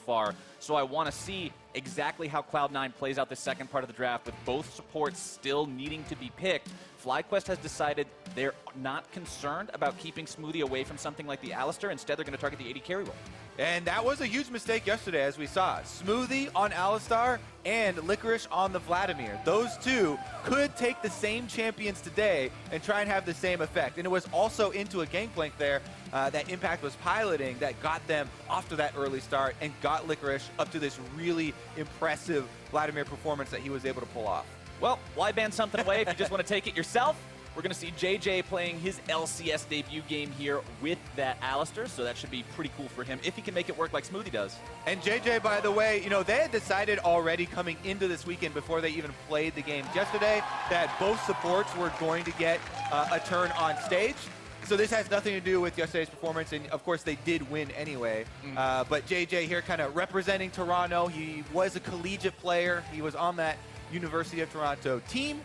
far. So I want to see exactly how Cloud9 plays out the second part of the draft with both supports still needing to be picked. FlyQuest has decided they're not concerned about keeping Smoothie away from something like the Alistar. Instead, they're going to target the AD carry role. And that was a huge mistake yesterday, as we saw. Smoothie on Alistar and Licorice on the Vladimir. Those two could take the same champions today and try and have the same effect. And it was also into a gangplank there that Impact was piloting that got them off to that early start and got Licorice up to this really impressive Vladimir performance that he was able to pull off. Well, why ban something away if you just want to take it yourself? We're going to see JJ playing his LCS debut game here with that Alistar, so that should be pretty cool for him if he can make it work like Smoothie does. And JJ, by the way, you know, they had decided already coming into this weekend before they even played the game yesterday that both supports were going to get a turn on stage. So this has nothing to do with yesterday's performance, and of course they did win anyway. But JJ here kind of representing Toronto. He was a collegiate player. He was on that University of Toronto team.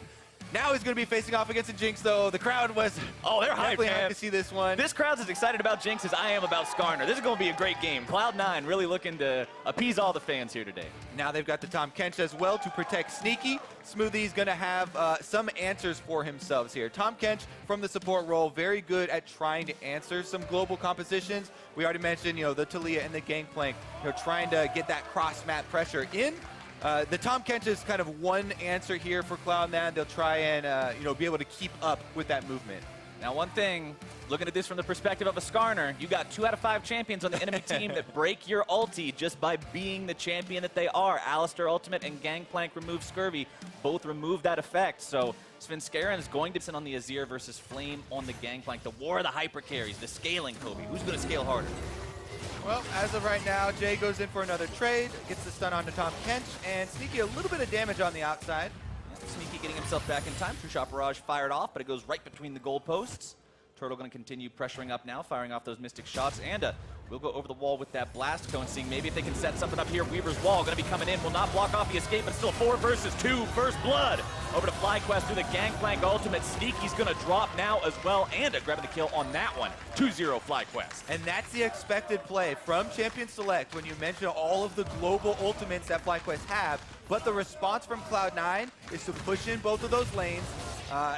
Now he's going to be facing off against a Jinx, though. The crowd was they're definitely hyped, happy to see this one. This crowd's as excited about Jinx as I am about Skarner. This is going to be a great game. Cloud9 really looking to appease all the fans here today. Now they've got the Tahm Kench as well to protect Sneaky. Smoothie's going to have some answers for himself here. Tahm Kench from the support role, very good at trying to answer some global compositions. We already mentioned, you know, the Taliyah and the Gangplank, you know, trying to get that cross-map pressure in. The Tahm Kench is kind of one answer here for Cloud9. They'll try and you know, be able to keep up with that movement. Now, one thing, looking at this from the perspective of a Skarner, you got 2 out of 5 champions on the enemy team that break your ulti just by being the champion that they are. Alistar Ultimate and Gangplank remove Scurvy. Both remove that effect. So Svenskeren is going to sit on the Azir versus Flame on the Gangplank. The war of the hyper carries, the scaling, Kobe. Who's going to scale harder? Well, as of right now, Jay goes in for another trade, gets the stun onto Tahm Kench, and Sneaky a little bit of damage on the outside. Sneaky getting himself back in time. True Shot Barrage fired off, but it goes right between the goalposts. Turtle going to continue pressuring up now, firing off those Mystic shots, and we'll go over the wall with that Blast Cone, seeing maybe if they can set something up here. Weaver's Wall going to be coming in, will not block off the escape, but still 4 versus 2, first blood. Over to FlyQuest through the Gangplank ultimate. Sneaky's going to drop now as well, and grabbing the kill on that one. 2-0 FlyQuest. And that's the expected play from Champion Select when you mention all of the global ultimates that FlyQuest have, but the response from Cloud9 is to push in both of those lanes,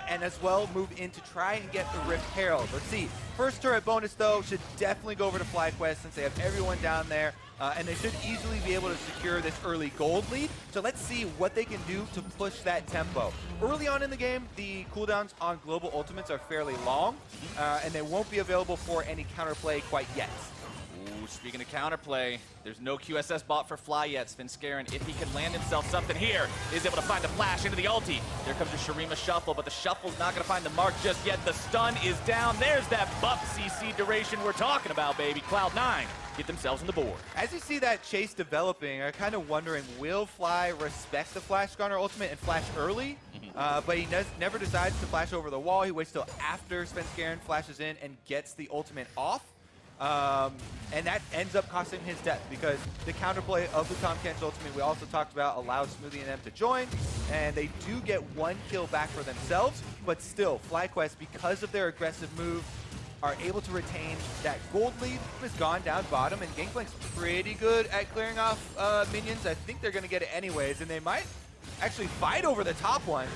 and as well move in to try and get the Rift Herald. Let's see. First turret bonus, though, should definitely go over to FlyQuest since they have everyone down there, and they should easily be able to secure this early gold lead. So let's see what they can do to push that tempo. Early on in the game, the cooldowns on global ultimates are fairly long, and they won't be available for any counterplay quite yet. Ooh, speaking of counterplay, there's no QSS bot for Fly yet. Svenskeren, if he can land himself something here, is able to find the flash into the ulti. There comes the Shurima Shuffle, but the Shuffle's not going to find the mark just yet. The stun is down. There's that buff CC duration we're talking about, baby. Cloud9 get themselves on the board. As you see that chase developing, I'm kind of wondering, will Fly respect the Flash Skarner ultimate and flash early? But he never decides to flash over the wall. He waits till after Svenskeren flashes in and gets the ultimate off. And that ends up costing him his death because the counterplay of the Tahm Kench ultimate we also talked about allows Smoothie and them to join, and they do get 1 kill back for themselves, but still, FlyQuest, because of their aggressive move, are able to retain that gold lead. Has gone down bottom, and Gangplank's pretty good at clearing off minions. I think they're going to get it anyways, and they might actually fight over the top one.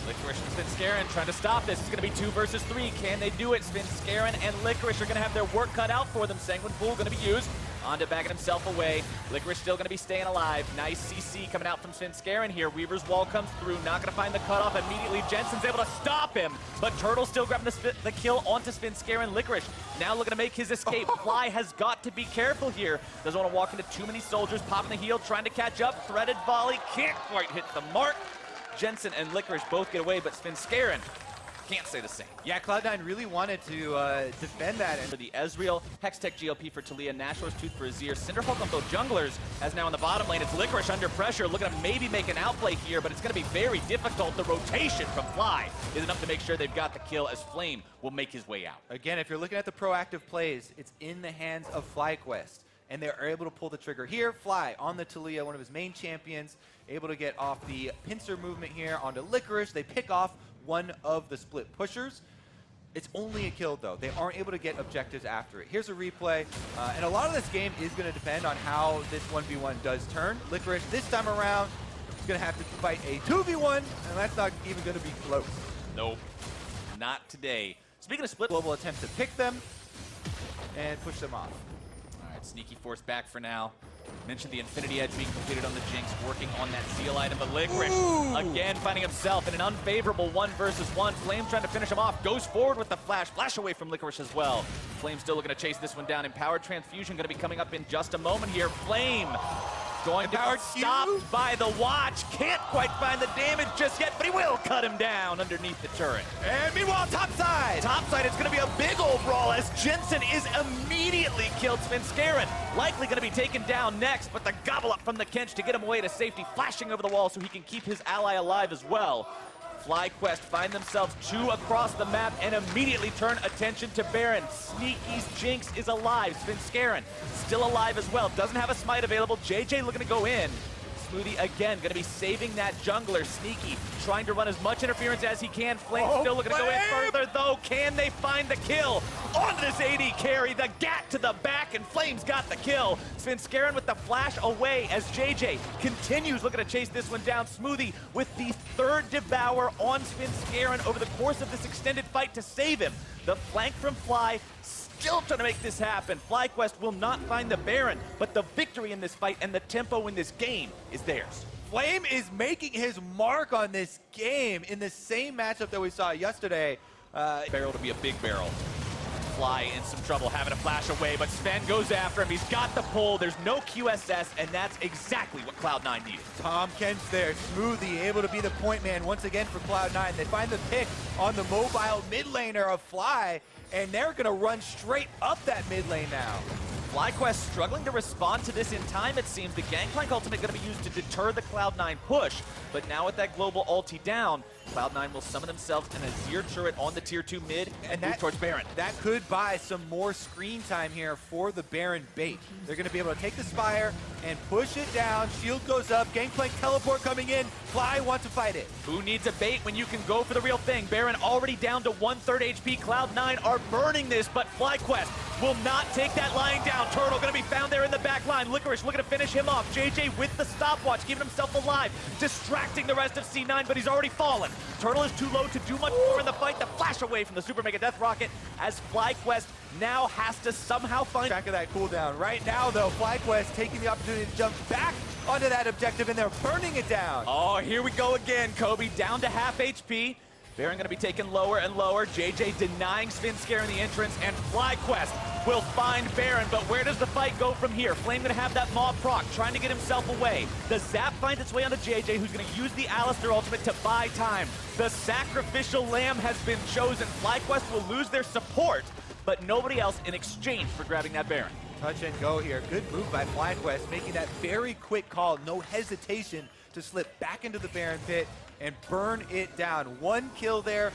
Licorice and Svenskeren trying to stop this. It's going to be 2 versus 3. Can they do it? Svenskeren and Licorice are going to have their work cut out for them. Sanguine Pool going to be used. Onto backing himself away. Licorice still going to be staying alive. Nice CC coming out from Svenskeren here. Weaver's Wall comes through. Not going to find the cutoff immediately. Jensen's able to stop him. But Turtle still grabbing the kill onto Svenskeren. Licorice now looking to make his escape. Fly has got to be careful here. Doesn't want to walk into too many soldiers. Popping the heel, trying to catch up. Threaded volley. Can't quite hit the mark. Jensen and Licorice both get away, but Svenskeren can't say the same. Yeah, Cloud9 really wanted to defend that. For the Ezreal, Hextech GLP for Taliyah, Nashor's Tooth for Azir, Cinderhulk on both junglers, as now in the bottom lane, it's Licorice under pressure, looking to maybe make an outplay here, but it's going to be very difficult. The rotation from Fly is enough to make sure they've got the kill, as Flame will make his way out. Again, if you're looking at the proactive plays, it's in the hands of FlyQuest, and they're able to pull the trigger here. Fly on the Taliyah, one of his main champions, able to get off the pincer movement here onto Licorice. They pick off one of the split pushers. It's only a kill, though. They aren't able to get objectives after it. Here's a replay, and a lot of this game is going to depend on how this 1v1 does turn. Licorice, this time around, is going to have to fight a 2v1, and that's not even going to be close. Nope, not today. Speaking of split, Global attempt to pick them and push them off. All right, Sneaky Force back for now. Mentioned the Infinity Edge being completed on the Jinx, working on that seal item, but Licorice again finding himself in an unfavorable 1 versus 1. Flame trying to finish him off, goes forward with the flash away from Licorice as well. Flame still looking to chase this one down. Empowered Transfusion going to be coming up in just a moment here. Flame going to be stopped by the watch. Can't quite find the damage just yet, but he will cut him down underneath the turret. And meanwhile, topside! Topside, it's going to be a big old brawl as Jensen is immediately killed. Svenskeren likely going to be taken down next, but the gobble up from the Kench to get him away to safety, flashing over the wall so he can keep his ally alive as well. FlyQuest find themselves 2 across the map and immediately turn attention to Baron. Sneaky's Jinx is alive. Svenskeren still alive as well. Doesn't have a smite available. JJ looking to go in. Smoothie again going to be saving that jungler. Sneaky trying to run as much interference as he can. Flame still looking to go in further though. Can they find the kill? Onto this AD carry. The gat to the back and Flame's got the kill. Svenskeren with the flash away as JJ continues looking to chase this one down. Smoothie with the 3rd Devour on Svenskeren over the course of this extended fight to save him. The flank from Fly still trying to make this happen. FlyQuest will not find the Baron, but the victory in this fight and the tempo in this game is theirs. Flame is making his mark on this game in the same matchup that we saw yesterday. Barrel to be a big barrel. Fly in some trouble, having a flash away, but Sven goes after him. He's got the pull. There's no QSS, and that's exactly what Cloud9 needed. Tom Kent's there. Smoothie able to be the point man once again for Cloud9. They find the pick on the mobile mid laner of Fly, and they're going to run straight up that mid lane now. FlyQuest struggling to respond to this in time, it seems. The Gangplank ultimate going to be used to deter the Cloud9 push, but now with that global ulti down, Cloud9 will summon themselves an Azir turret on the tier 2 mid and move towards Baron. That could buy some more screen time here for the Baron bait. They're going to be able to take the Spire and push it down. Shield goes up. Gangplank teleport coming in. Fly wants to fight it. Who needs a bait when you can go for the real thing? Baron already down to 1/3 HP. Cloud9 are burning this, but FlyQuest will not take that lying down. Turtle going to be found there in the back line. Licorice looking to finish him off. JJ with the stopwatch, keeping himself alive, distracting the rest of C9, but he's already fallen. Turtle is too low to do much more in the fight. The flash away from the Super Mega Death Rocket as FlyQuest now has to somehow find track of that cooldown. Right now, though, FlyQuest taking the opportunity to jump back onto that objective, and they're burning it down. Oh, here we go again, Kobe. Down to half HP. Baron going to be taken lower and lower. JJ denying Svenskeren the entrance, and FlyQuest will find Baron. But where does the fight go from here? Flame going to have that Maw proc, trying to get himself away. The Zap finds its way onto JJ, who's going to use the Alistar ultimate to buy time. The sacrificial lamb has been chosen. FlyQuest will lose their support, but nobody else in exchange for grabbing that Baron. Touch and go here. Good move by FlyQuest, making that very quick call. No hesitation to slip back into the Baron pit and burn it down. 1 kill there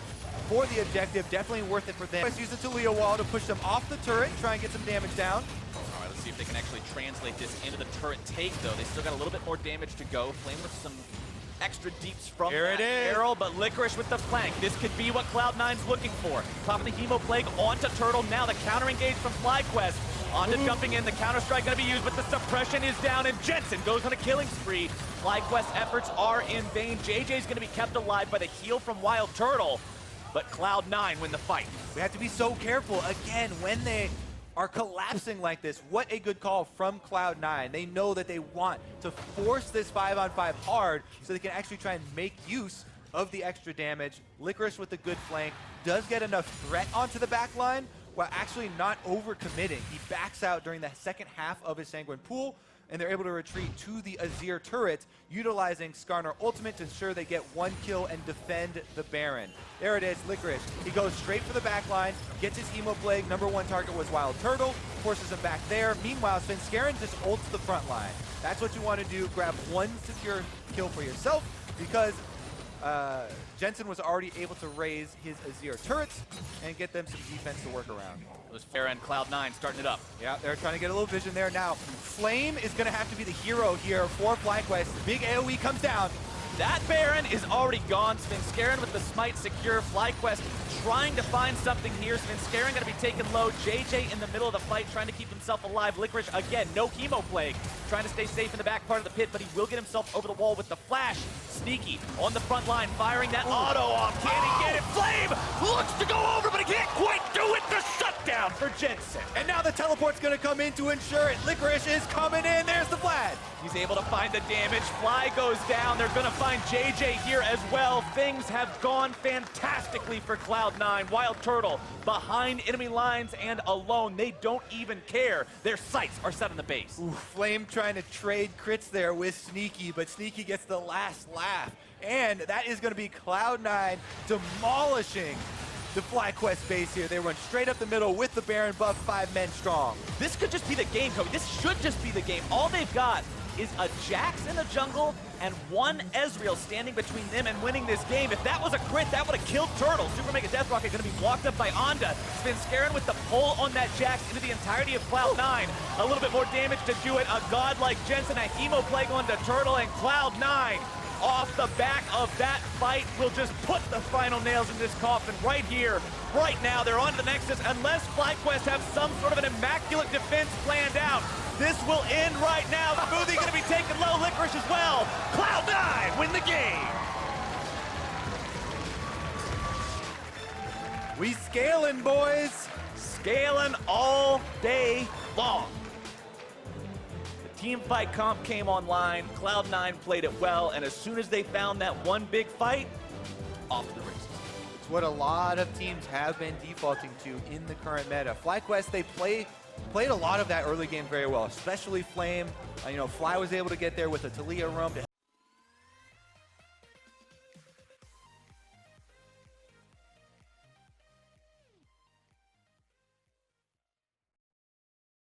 for the objective. Definitely worth it for them. Let's use the Talia wall to push them off the turret, try and get some damage down. All right, let's see if they can actually translate this into the turret take, though. They still got a little bit more damage to go. Flame with some extra deeps from that arrow, but Licorice with the flank. This could be what Cloud9's looking for. Popping the Hemo Plague onto Turtle. Now the counter engage from FlyQuest. Onto jumping in, the counter-strike going to be used, but the suppression is down, and Jensen goes on a killing spree. FlyQuest's efforts are in vain. JJ's going to be kept alive by the heal from Wild Turtle, but Cloud9 win the fight. We have to be so careful, again, when they are collapsing like this. What a good call from Cloud9. They know that they want to force this 5-on-5 hard so they can actually try and make use of the extra damage. Licorice with the good flank does get enough threat onto the back line, while actually not overcommitting. He backs out during the second half of his Sanguine Pool, and they're able to retreat to the Azir turret, utilizing Skarner ultimate to ensure they get 1 kill and defend the Baron. There it is, Licorice. He goes straight for the back line, gets his Hemo Plague. #1 target was Wild Turtle, forces him back there. Meanwhile, Svenskeren just ults the front line. That's what you want to do. Grab 1 secure kill for yourself, because Jensen was already able to raise his Azir turrets and get them some defense to work around. It was Farah and Cloud9 starting it up. Yeah, they're trying to get a little vision there now. Flame is going to have to be the hero here for FlyQuest. Big AoE comes down. That Baron is already gone. Svenskeren with the smite secure. FlyQuest trying to find something here. Svenskeren going to be taken low. JJ in the middle of the fight trying to keep himself alive. Licorice, again, no chemo plague. Trying to stay safe in the back part of the pit, but he will get himself over the wall with the flash. Sneaky on the front line, firing that auto off. Can he get it? Flame looks to go over, but he can't quite do it. The shutdown for Jensen. And now the teleport's going to come in to ensure it. Licorice is coming in. There's the flag. He's able to find the damage. Fly goes down. They're going to find JJ here as well. Things have gone fantastically for Cloud9. Wild Turtle behind enemy lines and alone. They don't even care. Their sights are set on the base. Ooh, Flame trying to trade crits there with Sneaky, but Sneaky gets the last laugh. And that is going to be Cloud9 demolishing the FlyQuest base here. They run straight up the middle with the Baron buff, 5 men strong. This could just be the game, Cody. This should just be the game. All they've got is a Jax in the jungle and one Ezreal standing between them and winning this game. If that was a crit, that would have killed Turtle. Super Mega Death Rocket going to be blocked up by Onda. Svenskeren with the pull on that Jax into the entirety of Cloud9. A little bit more damage to do it. A god like Jensen, a Hemo Plague onto Turtle, and Cloud9 off the back of that fight will just put the final nails in this coffin right here, right now. They're on to the Nexus. Unless FlyQuest have some sort of an immaculate defense planned out, this will end right now. Smoothie going to be taken low. Licorice as well. Cloud9 win the game. We scaling, boys. Scaling all day long. Team fight comp came online, Cloud9 played it well, and as soon as they found that one big fight, off to the races. It's what a lot of teams have been defaulting to in the current meta. FlyQuest, they played a lot of that early game very well, especially Flame. Fly was able to get there with a Talia roam to